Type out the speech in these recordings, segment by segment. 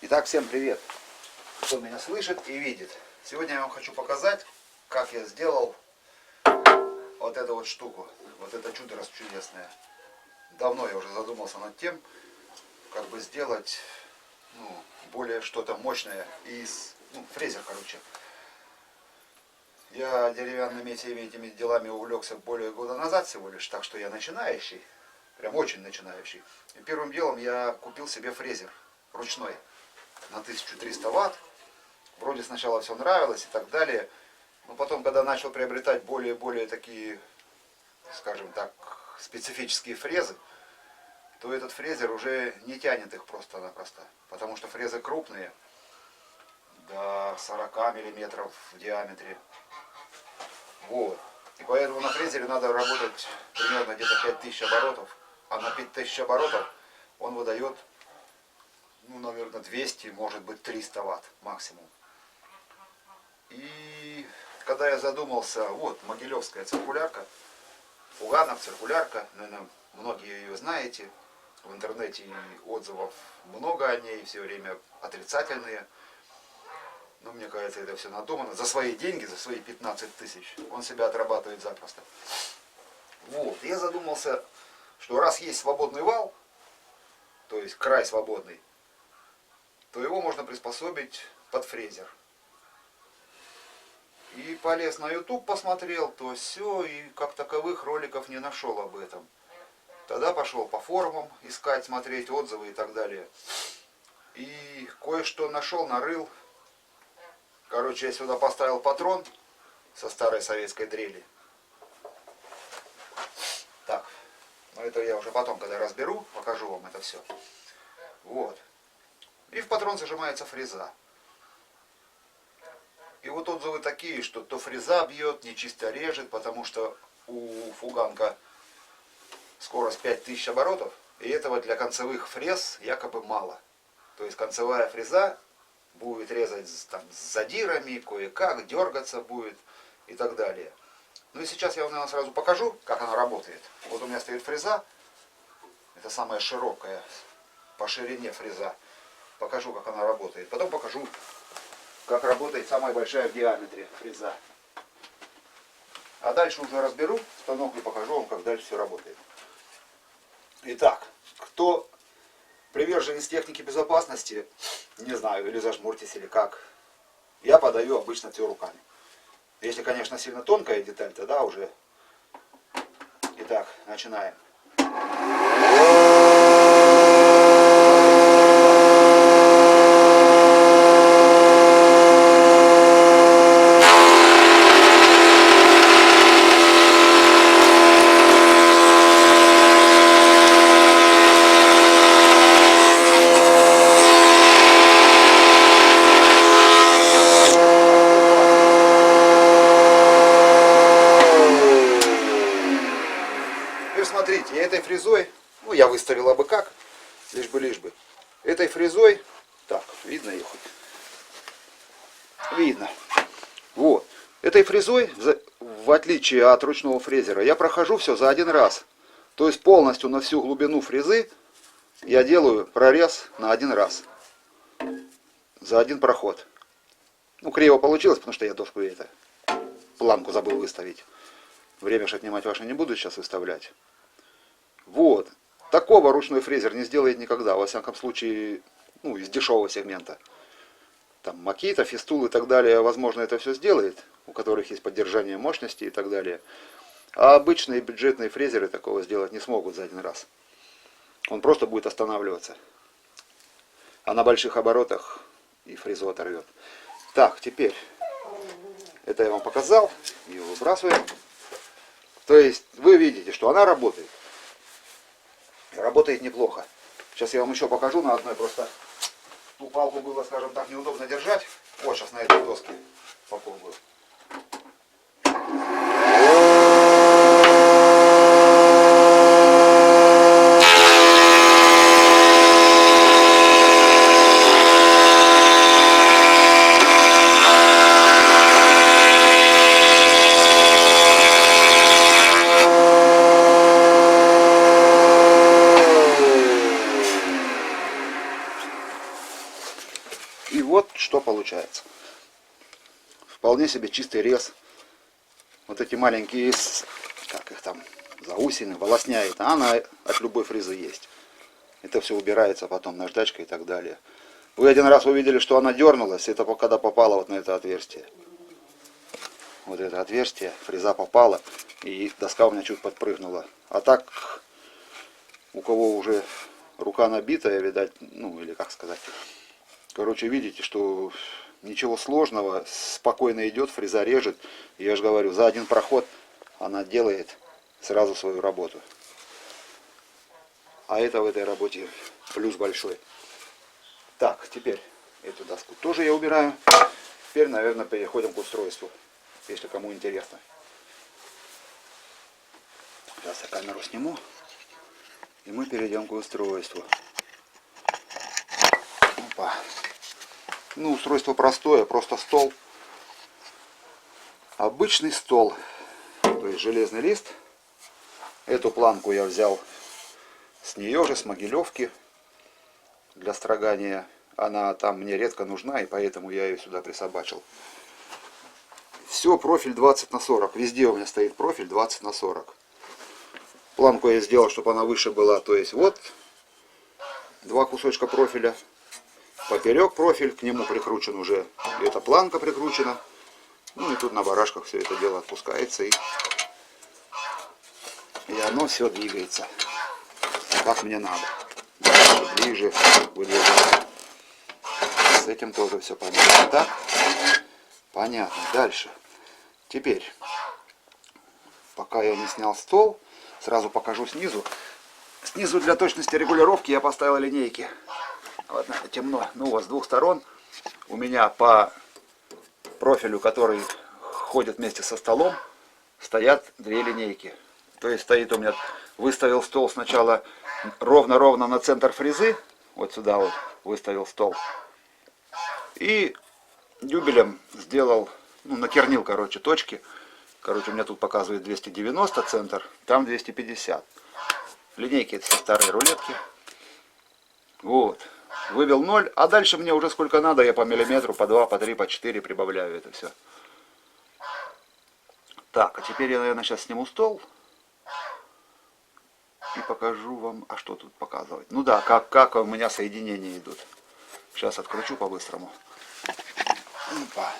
Итак, всем привет, кто меня слышит и видит. Сегодня я вам хочу показать, как я сделал вот эту вот штуку, вот это чудо чудесное. Давно я уже задумался над тем, как бы сделать более что-то мощное из, фрезер, короче. Я деревянными всеми этими делами увлекся более года назад всего лишь, так что я начинающий, прям очень начинающий. И первым делом я купил себе фрезер ручной на 1300 ватт. Вроде сначала все нравилось и так далее. Но потом, когда начал приобретать более такие, скажем так, специфические фрезы, то этот фрезер уже не тянет их просто-напросто. Потому что фрезы крупные, до 40 миллиметров в диаметре. Вот. И поэтому на фрезере надо работать примерно где-то 5000 оборотов. А на 5000 оборотов он выдает, наверное, 200, может быть 300 ватт максимум. И когда я задумался, вот могилевская циркулярка, Фуганов циркулярка, наверное, многие ее знаете, в интернете отзывов много о ней, все время отрицательные. Но мне кажется, это все надумано. За свои деньги, за свои 15 тысяч, он себя отрабатывает запросто. Вот, я задумался, что раз есть свободный вал, то есть край свободный, то его можно приспособить под фрезер. И полез на YouTube, посмотрел, то все, и как таковых роликов не нашел об этом. Тогда пошел по форумам искать, смотреть отзывы и так далее. И кое-что нашел, нарыл. Короче, я сюда поставил патрон со старой советской дрели. Так, но это я уже потом, когда разберу, покажу вам это все. Вот. И в патрон зажимается фреза. И вот отзывы такие, что то фреза бьет, не чисто режет, потому что у фуганка скорость 5000 оборотов, и этого для концевых фрез якобы мало. То есть концевая фреза будет резать там с задирами, кое-как, дергаться будет и так далее. Ну и сейчас я вам, наверное, сразу покажу, как она работает. Вот у меня стоит фреза, это самая широкая по ширине фреза. Покажу, как она работает. Потом покажу, как работает самая большая в диаметре фреза. А дальше уже разберу станок и покажу вам, как дальше все работает. Итак, кто приверженец техники безопасности, не знаю, или зажмурьтесь, или как, я подаю обычно все руками. Если, конечно, сильно тонкая деталь, тогда уже. Итак, начинаем. Смотрите, этой фрезой, я выставил абы как, лишь бы. Этой фрезой, так, видно ее хоть? Видно. Вот. Этой фрезой, в отличие от ручного фрезера, я прохожу все за один раз. То есть полностью на всю глубину фрезы я делаю прорез на один раз. За один проход. Криво получилось, потому что я доску планку забыл выставить. Время же отнимать ваше не буду сейчас выставлять. Вот. Такого ручной фрезер не сделает никогда. Во всяком случае, из дешевого сегмента. Там Makita, Festool и так далее, возможно, это все сделает. У которых есть поддержание мощности и так далее. А обычные бюджетные фрезеры такого сделать не смогут за один раз. Он просто будет останавливаться. А на больших оборотах и фрезу оторвет. Так, теперь. Это я вам показал. Ее выбрасываем. То есть вы видите, что она работает. Работает неплохо. Сейчас я вам еще покажу на одной, просто ту палку было, скажем так, неудобно держать. Вот сейчас на этой доске попробую. И вот что получается. Вполне себе чистый рез. Вот эти маленькие, как их там, заусины, волосня, она от любой фрезы есть. Это все убирается потом наждачкой и так далее. Вы один раз увидели, что она дернулась, это когда попала вот на это отверстие. Вот это отверстие, фреза попала, и доска у меня чуть подпрыгнула. А так, у кого уже рука набитая, видать, ну или как сказать. Короче, видите, что ничего сложного, спокойно идет, фреза режет. Я же говорю, за один проход она делает сразу свою работу. А это в этой работе плюс большой. Так, теперь эту доску тоже я убираю. Теперь, наверное, переходим к устройству, если кому интересно. Сейчас я камеру сниму, и мы перейдем к устройству. Опа. Ну, устройство простое, просто стол. Обычный стол, то есть железный лист. Эту планку я взял с нее же, с Могилевки, для строгания. Она там мне редко нужна, и поэтому я ее сюда присобачил. Все, профиль 20 на 40. Везде у меня стоит профиль 20 на 40. Планку я сделал, чтобы она выше была. То есть вот два кусочка профиля. Поперек профиль, к нему прикручен уже. Эта планка прикручена. Ну и тут на барашках все это дело отпускается. И оно все двигается. Как мне надо. Ближе выдвигаю. С этим тоже все понятно. Так? Понятно. Дальше. Теперь, пока я не снял стол, сразу покажу снизу. Снизу для точности регулировки я поставил линейки. Вот это темно. Ну вот с двух сторон у меня по профилю, который ходит вместе со столом, стоят две линейки. То есть стоит у меня, выставил стол сначала ровно-ровно на центр фрезы. Вот сюда вот выставил стол. И дюбелем сделал, ну, накернил, короче, точки. Короче, у меня тут показывает 290 центр, там 250. Линейки это все старые рулетки. Вот. Вывел 0, а дальше мне уже сколько надо, я по миллиметру, по 2, по 3, по 4 прибавляю это все. Так, а теперь я, наверное, сейчас сниму стол. И покажу вам, а что тут показывать. Ну да, как у меня соединения идут. Сейчас откручу по-быстрому. Опа.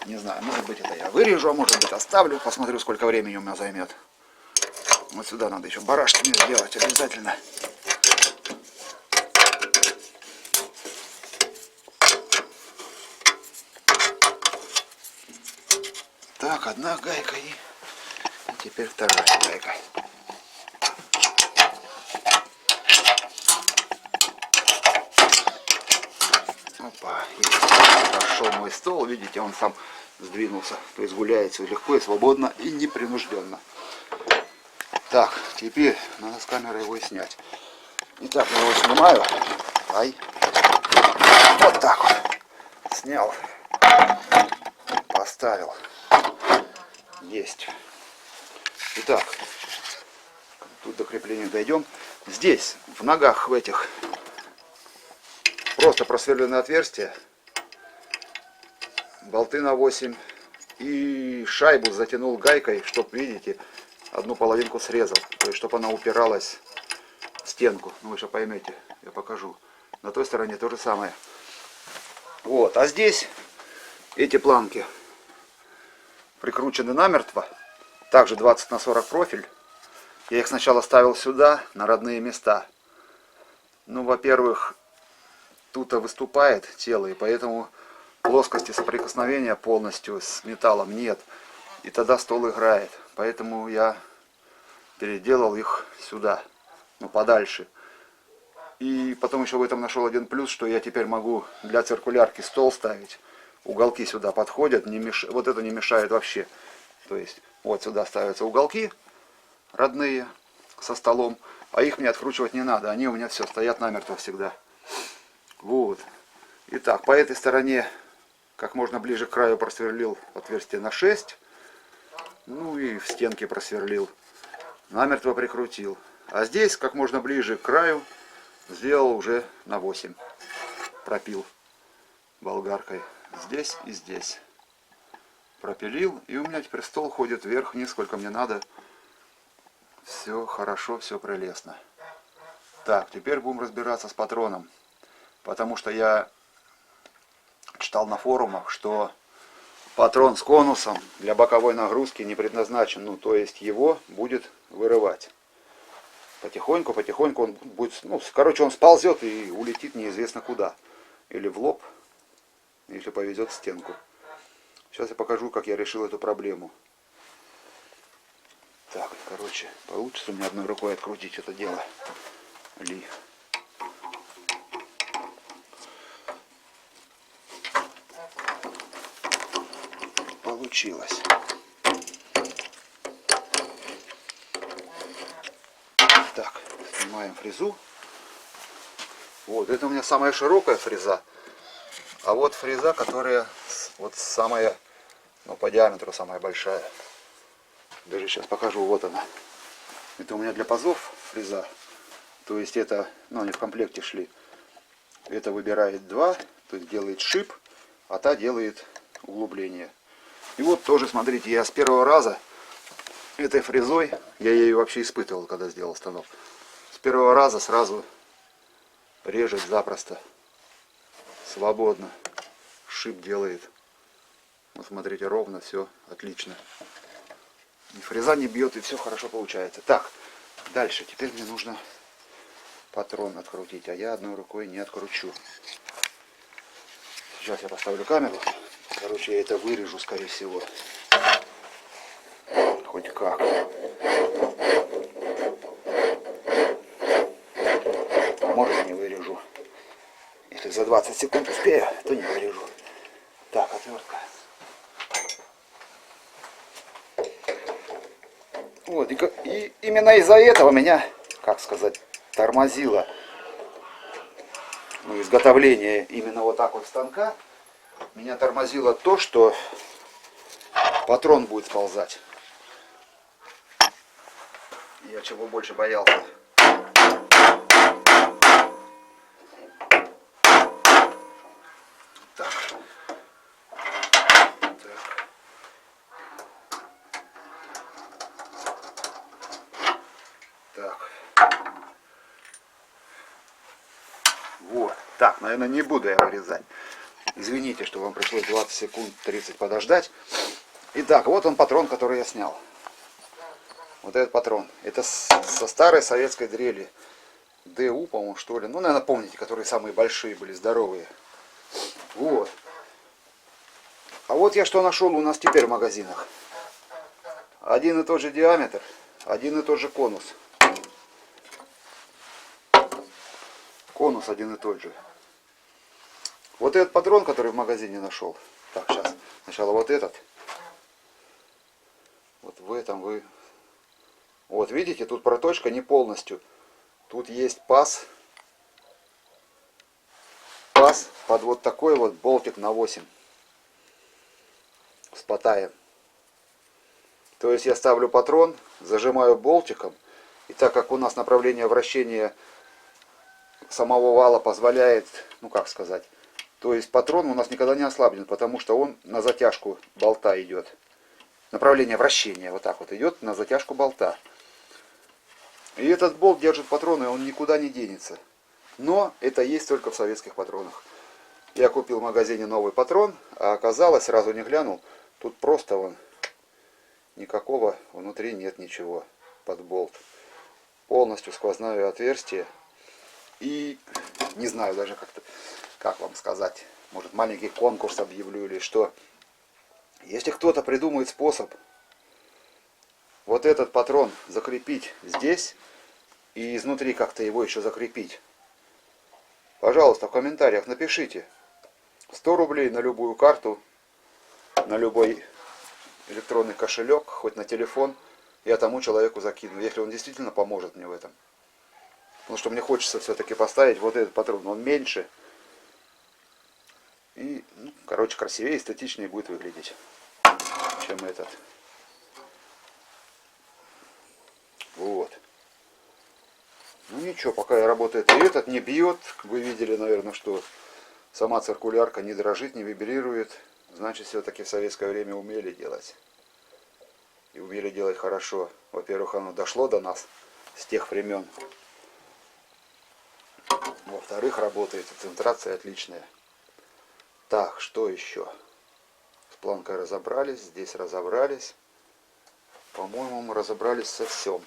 Не знаю, может быть это я вырежу, а может быть оставлю. Посмотрю, сколько времени у меня займет. Вот сюда надо еще барашки мне сделать обязательно. Так, одна гайка и теперь вторая гайка. Опа, прошел мой стол, видите, он сам сдвинулся. То есть гуляется легко и свободно и непринужденно. Так, теперь надо с камеры его и снять. Итак, я его снимаю. Ай. Вот так вот. Снял. Поставил. Есть. Итак, тут до крепления дойдем. Здесь, в ногах в этих, просто просверленное отверстие. Болты на 8. И шайбу затянул гайкой, чтобы, видите, одну половинку срезал. То есть, чтобы она упиралась в стенку. Ну, вы сейчас поймете, я покажу. На той стороне то же самое. Вот, а здесь эти планки прикручены намертво. Также 20 на 40 профиль. Я их сначала ставил сюда, на родные места. Ну, во-первых, тут выступает тело, и поэтому плоскости соприкосновения полностью с металлом нет. И тогда стол играет. Поэтому я переделал их сюда, ну, подальше. И потом еще в этом нашел один плюс, что я теперь могу для циркулярки стол ставить. Уголки сюда подходят, вот это не мешает вообще. То есть вот сюда ставятся уголки родные со столом, а их мне откручивать не надо. Они у меня все стоят намертво всегда. Вот. Итак, по этой стороне как можно ближе к краю просверлил отверстие на 6. Ну и в стенке просверлил. Намертво прикрутил. А здесь как можно ближе к краю сделал уже на 8. пропил болгаркой здесь и здесь. Пропилил, и у меня теперь стол ходит вверх-вниз, сколько мне надо. Все хорошо, все прелестно. Так, теперь будем разбираться с патроном. Потому что я читал на форумах, что патрон с конусом для боковой нагрузки не предназначен. Ну, то есть его будет вырывать. Потихоньку, потихоньку он будет, ну, короче, он сползет и улетит неизвестно куда. Или в лоб, если повезет в стенку. Сейчас я покажу, как я решил эту проблему. Так, короче, получится у меня одной рукой открутить это дело. Ли. Получилось. Так, снимаем фрезу. Вот, это у меня самая широкая фреза. А вот фреза, которая вот самая, ну, по диаметру самая большая. Даже сейчас покажу, вот она. Это у меня для пазов фреза. То есть это, ну, они в комплекте шли. Это выбирает 2, то есть делает шип, а та делает углубление. И вот тоже, смотрите, я с первого раза этой фрезой, я ее вообще испытывал, когда сделал станок. С первого раза сразу режет запросто, свободно. Шип делает. Вот смотрите, ровно, все отлично. И фреза не бьет, и все хорошо получается. Так, дальше. Теперь мне нужно патрон открутить, а я одной рукой не откручу. Сейчас я поставлю камеру. Короче, я это вырежу, скорее всего. Хоть как. Может, не вырежу. Если за 20 секунд успею, то не вырежу. Так, отвертка. Вот, и именно из-за этого меня, как сказать, тормозило, ну, изготовление именно вот так вот станка. Меня тормозило то, что патрон будет сползать. Я чего больше боялся. Так. Так. Вот. Так, наверное, не буду я вырезать. Извините, что вам пришлось 20 секунд 30 подождать. Итак, вот он патрон, который я снял. Вот этот патрон. Это со старой советской дрели. ДУ, по-моему, что ли. Ну, наверное, помните, которые самые большие были, здоровые. Вот. А вот я что нашел у нас теперь в магазинах. Один и тот же диаметр, один и тот же конус. Конус один и тот же. Вот этот патрон, который в магазине нашел. Так, сейчас. Сначала вот этот. Вот в этом вы... Вот, видите, тут проточка не полностью. Тут есть паз. Паз под вот такой вот болтик на 8. С патаем. То есть я ставлю патрон, зажимаю болтиком. И так как у нас направление вращения самого вала позволяет, ну как сказать, то есть патрон у нас никогда не ослаблен, потому что он на затяжку болта идет. Направление вращения вот так вот идет на затяжку болта. И этот болт держит патрон, и он никуда не денется. Но это есть только в советских патронах. Я купил в магазине новый патрон, а оказалось, сразу не глянул, тут просто вон никакого внутри нет ничего под болт. Полностью сквозное отверстие. И не знаю даже как вам сказать. Может, маленький конкурс объявлю или что. Если кто-то придумает способ вот этот патрон закрепить здесь и изнутри как-то его еще закрепить, пожалуйста, в комментариях напишите. 100 рублей на любую карту, на любой электронный кошелек, хоть на телефон, я тому человеку закину, если он действительно поможет мне в этом. Потому что мне хочется все-таки поставить вот этот патрон, он меньше. И, ну, короче, красивее, эстетичнее будет выглядеть, чем этот. Вот. Ну ничего, пока я работаю, и этот не бьет. Вы видели, наверное, что Сама циркулярка не дрожит, не вибрирует. Значит, все-таки в советское время умели делать. И умели делать хорошо. Во-первых, оно дошло до нас с тех времен. Во-вторых, работает. Центрация отличная. Так, что еще? С планкой разобрались. Здесь разобрались. По-моему, мы разобрались со всем.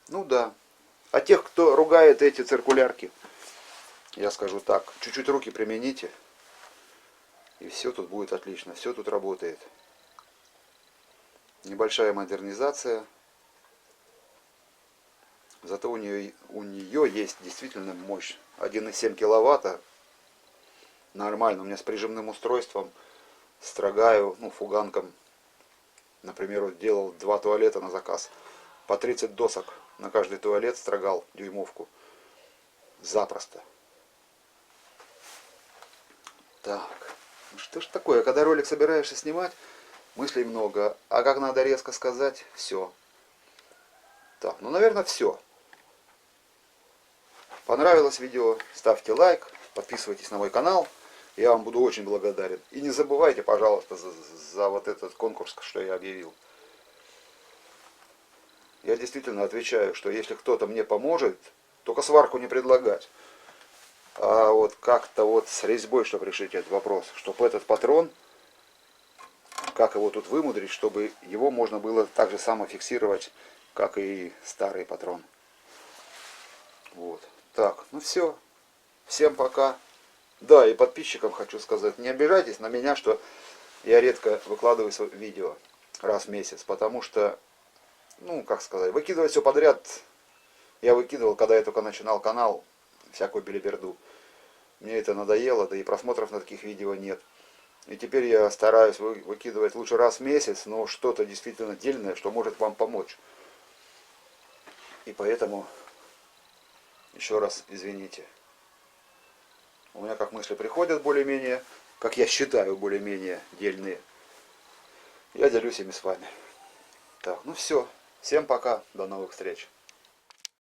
Ну да. А тех, кто ругает эти циркулярки, я скажу так. Чуть-чуть руки примените. И все тут будет отлично. Все тут работает. Небольшая модернизация. Зато у нее есть действительно мощь. 1,7 киловатта. Нормально. У меня с прижимным устройством строгаю, фуганком. Например, вот делал 2 туалета на заказ. По 30 досок на каждый туалет строгал дюймовку. Запросто. Так. Ну что ж такое, когда ролик собираешься снимать, мыслей много. А как надо резко сказать, все. Так, наверное, все. Понравилось видео, ставьте лайк, подписывайтесь на мой канал. Я вам буду очень благодарен. И не забывайте, пожалуйста, за вот этот конкурс, что я объявил. Я действительно отвечаю, что если кто-то мне поможет, только сварку не предлагать. А вот как-то с резьбой, чтобы решить этот вопрос. Чтобы этот патрон, как его тут вымудрить, чтобы его можно было так же само фиксировать, как и старый патрон. Вот. Так, все. Всем пока. Да, и подписчикам хочу сказать, не обижайтесь на меня, что я редко выкладываю видео раз в месяц, потому что, выкидывать все подряд я выкидывал, когда я только начинал канал, всякую белиберду. Мне это надоело, да и просмотров на таких видео нет. И теперь я стараюсь выкидывать лучше раз в месяц, но что-то действительно дельное, что может вам помочь. И поэтому еще раз извините. У меня как мысли приходят более-менее, как я считаю, более-менее дельные. Я делюсь ими с вами. Так, все. Всем пока. До новых встреч.